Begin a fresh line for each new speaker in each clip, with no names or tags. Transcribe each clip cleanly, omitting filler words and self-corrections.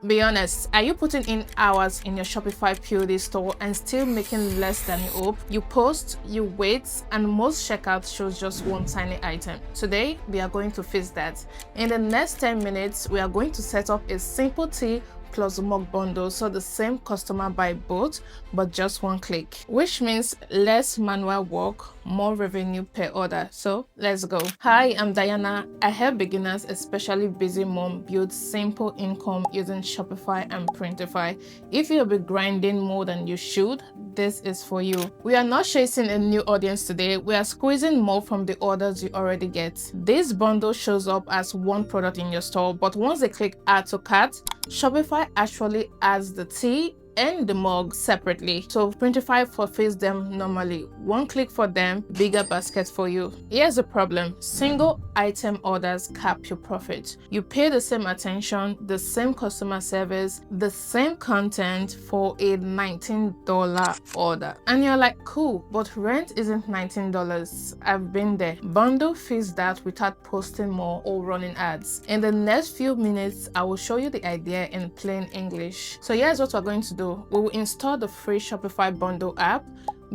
Be honest, are you putting in hours in your Shopify POD store and still making less than you hope? You post, you wait, and most checkouts shows just one tiny item. Today, we are going to fix that. In the next 10 minutes, we are going to set up a simple tea plus mug bundle so the same customer buy both but just one click, which means less manual work, more revenue per order. So let's go. Hi, I'm Diana. I help beginners, especially busy mom, build simple income using Shopify and Printify. If you'll be grinding more than you should, this is for you. We are not chasing a new audience today. We are squeezing more from the orders you already get. This bundle shows up as one product in your store, but once they click add to cart, Shopify actually adds the tea and the mug separately. So Printify fulfills them normally. One click for them, bigger basket for you. Here's the problem. Single item orders cap your profit. You pay the same attention, the same customer service, the same content for a $19 order. And you're like, cool, but rent isn't $19. I've been there. Bundle fits that without posting more or running ads. In the next few minutes, I will show you the idea in plain English. So here's what we're going to do. We will install the free Shopify Bundle app,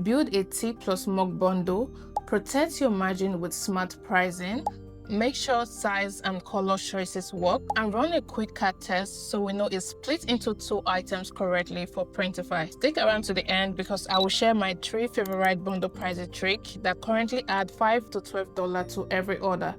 build a tea plus mug bundle, protect your margin with smart pricing, make sure size and color choices work, and run a quick cart test so we know it's split into 2 items correctly for Printify. Stick around to the end because I will share my 3 favorite bundle pricing trick that currently add $5 to $12 to every order.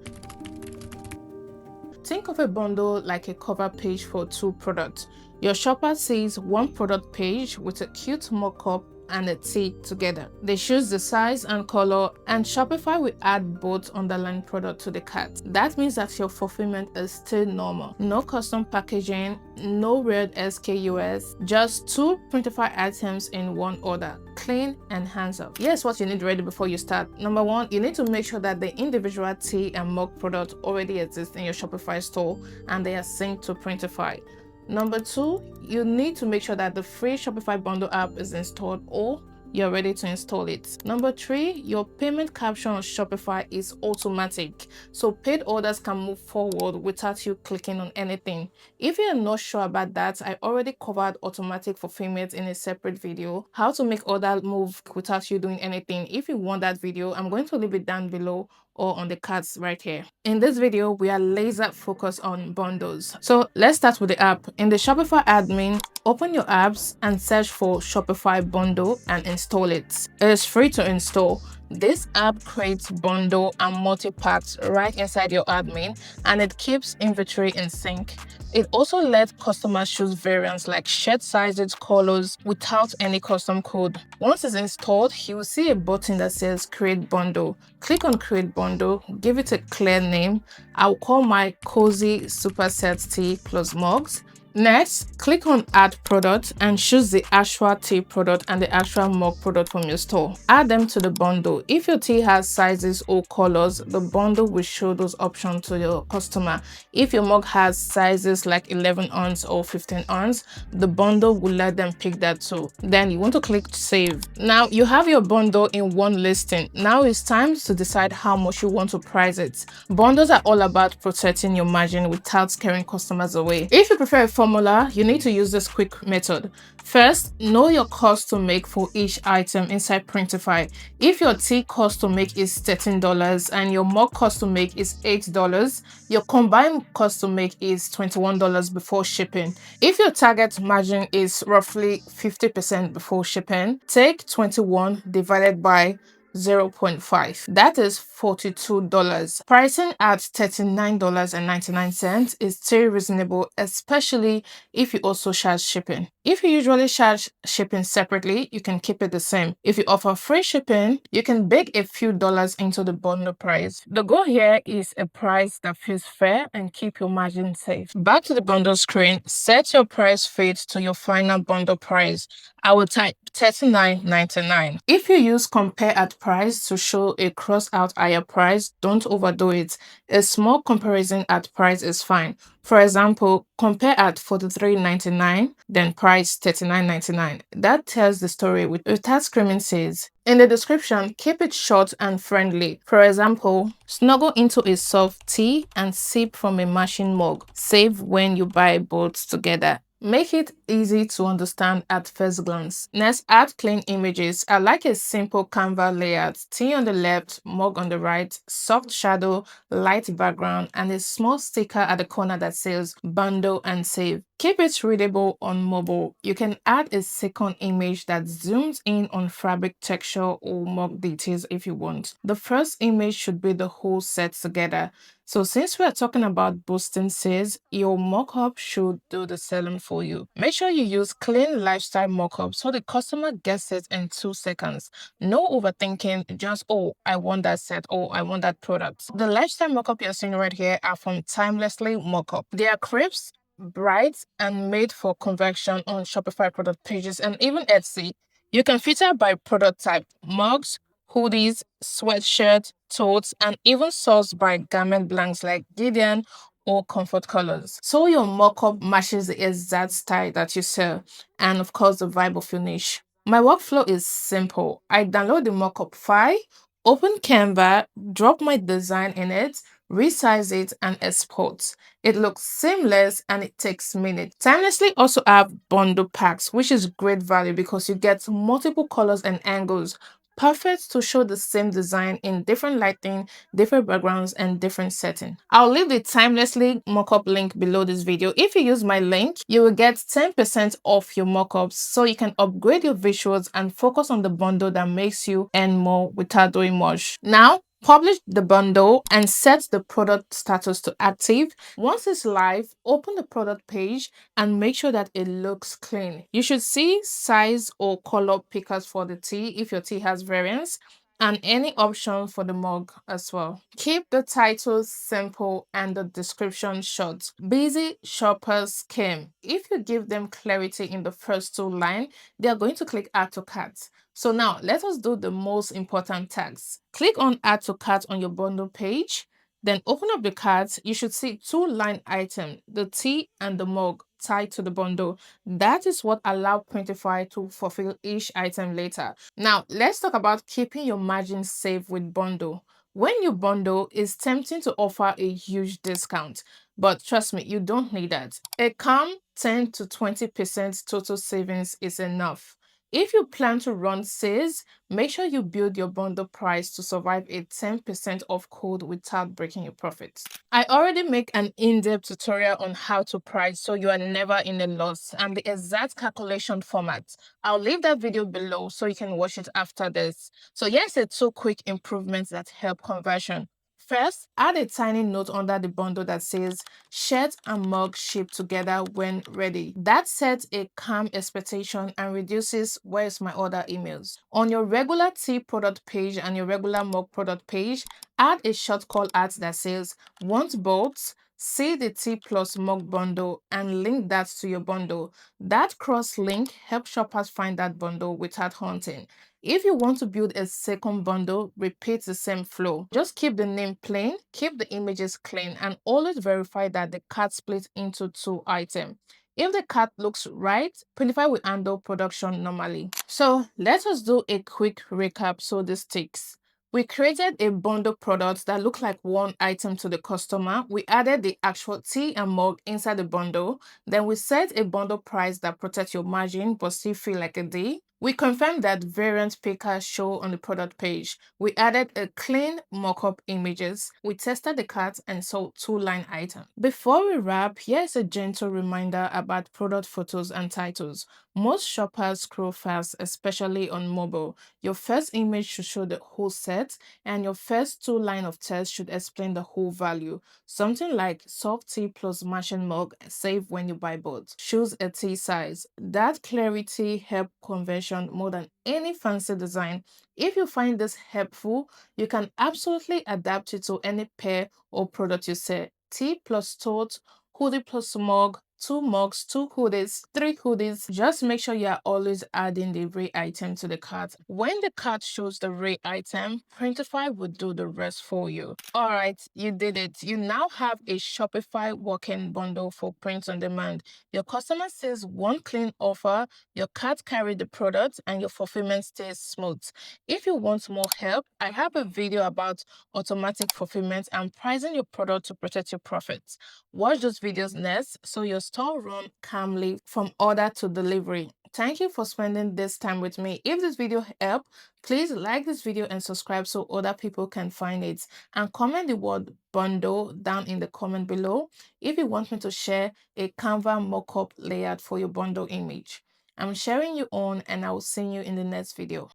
Think of a bundle like a cover page for 2 products. Your shopper sees one product page with a cute mock-up and a tea together. They choose the size and color, and Shopify will add both underlying product to the cart. That means that your fulfillment is still normal. No custom packaging, no weird SKUs, just 2 Printify items in one order. Clean and hands off. Here's what you need ready before you start. Number 1, you need to make sure that the individual tea and mug product already exist in your Shopify store and they are synced to Printify. Number 2, you need to make sure that the free Shopify Bundle app is installed or you're ready to install it. Number 3, your payment caption on Shopify is automatic, so paid orders can move forward without you clicking on anything. If you're not sure about that, I already covered automatic fulfillment in a separate video, how to make order move without you doing anything. If you want that video, I'm going to leave it down below or on the cards right here. In this video, we are laser focused on bundles. So let's start with the app. In the Shopify admin, open your apps and search for Shopify Bundle and install it. It is free to install. This app creates bundle and multi-packs right inside your admin, and it keeps inventory in sync. It also lets customers choose variants like shirt sizes, colors without any custom code. Once it's installed, you will see a button that says Create Bundle. Click on Create Bundle, give it a clear name. I'll call my Cozy Super Set Tea plus Mugs. Next, click on Add Product and choose the actual tea product and the actual mug product from your store. Add them to the bundle. If your tea has sizes or colors, the bundle will show those options to your customer. If your mug has sizes like 11 ounce or 15 ounce, the bundle will let them pick that too. Then you want to click Save. Now you have your bundle in one listing. Now it's time to decide how much you want to price it. Bundles are all about protecting your margin without scaring customers away. If you prefer a formula, you need to use this quick method. First, know your cost to make for each item inside Printify. If your tea cost to make is $13 and your mug cost to make is $8, your combined cost to make is $21 before shipping. If your target margin is roughly 50% before shipping, take 21 divided by 0.5. That is $42. Pricing at $39.99 is still reasonable, especially if you also charge shipping. If you usually charge shipping separately, you can keep it the same. If you offer free shipping, you can bake a few dollars into the bundle price. The goal here is a price that feels fair and keep your margin safe. Back to the bundle screen, set your price feed to your final bundle price. I will type $39.99. If you use compare at price to show a cross out higher price, don't overdo it. A small comparison at price is fine. For example, compare at $43.99, then price $39.99. That tells the story without screaming says. In the description, keep it short and friendly. For example, snuggle into a soft tea and sip from a matching mug. Save when you buy both together. Make it easy to understand at first glance. Next, add clean images. I like a simple Canva layout. Tea on the left, mug on the right, soft shadow, light background, and a small sticker at the corner that says bundle and save. Keep it readable on mobile. You can add a second image that zooms in on fabric texture or mug details if you want. The first image should be the whole set together. So since we are talking about boosting sales, your mockup should do the selling for you. Make sure you use clean lifestyle mockup so the customer gets it in 2 seconds. No overthinking, just, oh, I want that set, oh, I want that product. The lifestyle mockup you're seeing right here are from Timelessly Mockup. They are crisp, bright, and made for conversion on Shopify product pages and even Etsy. You can filter by product type, mugs, hoodies, sweatshirt, totes, and even sourced by garment blanks like Gideon or comfort colors. So your mock-up matches the exact style that you sell and of course the vibe of your niche. My workflow is simple. I download the mock-up file, open Canva, drop my design in it, resize it, and export. It looks seamless and it takes minutes. Timelessly also have bundle packs, which is great value because you get multiple colors and angles, perfect to show the same design in different lighting, different backgrounds, and different setting. I'll leave the Timelessly mockup link below this video. If you use my link, you will get 10% off your mockups so you can upgrade your visuals and focus on the bundle that makes you earn more without doing much. Now, publish the bundle and set the product status to active. Once it's live, open the product page and make sure that it looks clean. You should see size or color pickers for the tea if your tea has variants, and any option for the mug as well. Keep the title simple and the description short. Busy shoppers came. If you give them clarity in the first two lines, they are going to click add to cart. So now let us do the most important tags. Click on add to cart on your bundle page. Then open up the cart. You should see two line items, the tea and the mug tied to the bundle. That is what allows Printify to fulfill each item later. Now, let's talk about keeping your margin safe with bundle. When you bundle, it's tempting to offer a huge discount, but trust me, you don't need that. A calm 10 to 20% total savings is enough. If you plan to run sales, make sure you build your bundle price to survive a 10% off code without breaking your profits. I already make an in-depth tutorial on how to price so you are never in a loss and the exact calculation format. I'll leave that video below so you can watch it after this. So here's the two quick improvements that help conversion. First, add a tiny note under the bundle that says shirt and mug shipped together when ready. That sets a calm expectation and reduces where's my order emails. On your regular tea product page and your regular mug product page, add a short call out that says want both, see the tea plus mug bundle and link that to your bundle. That cross link helps shoppers find that bundle without hunting. If you want to build a second bundle, repeat the same flow. Just keep the name plain, keep the images clean, and always verify that the cart split into two items. If the cart looks right, Printify will handle production normally. So let us do a quick recap so this sticks. We created a bundle product that looked like one item to the customer. We added the actual tea and mug inside the bundle. Then we set a bundle price that protects your margin but still feel like a deal. We confirmed that variant pickers show on the product page. We added a clean mock-up images. We tested the cart and saw two line items. Before we wrap, here's a gentle reminder about product photos and titles. Most shoppers scroll fast, especially on mobile. Your first image should show the whole set, and your first two lines of text should explain the whole value. Something like soft tea plus matching mug, save when you buy both. Choose a tea size. That clarity helps conversion more than any fancy design. If you find this helpful, you can absolutely adapt it to any pair or product you sell. Tea plus tote, hoodie plus mug, two mugs, two hoodies, three hoodies. Just make sure you are always adding the real item to the cart. When the cart shows the real item, Printify will do the rest for you. Alright, you did it. You now have a Shopify working bundle for print on demand. Your customer sees one clean offer, your cart carries the product, and your fulfillment stays smooth. If you want more help, I have a video about automatic fulfillment and pricing your product to protect your profits. Watch those videos next so your store run calmly from order to delivery. Thank you for spending this time with me. If this video helped, please like this video and subscribe so other people can find it. And comment the word bundle down in the comment below if you want me to share a Canva mockup layout for your bundle image. I'm sharing you on, and I will see you in the next video.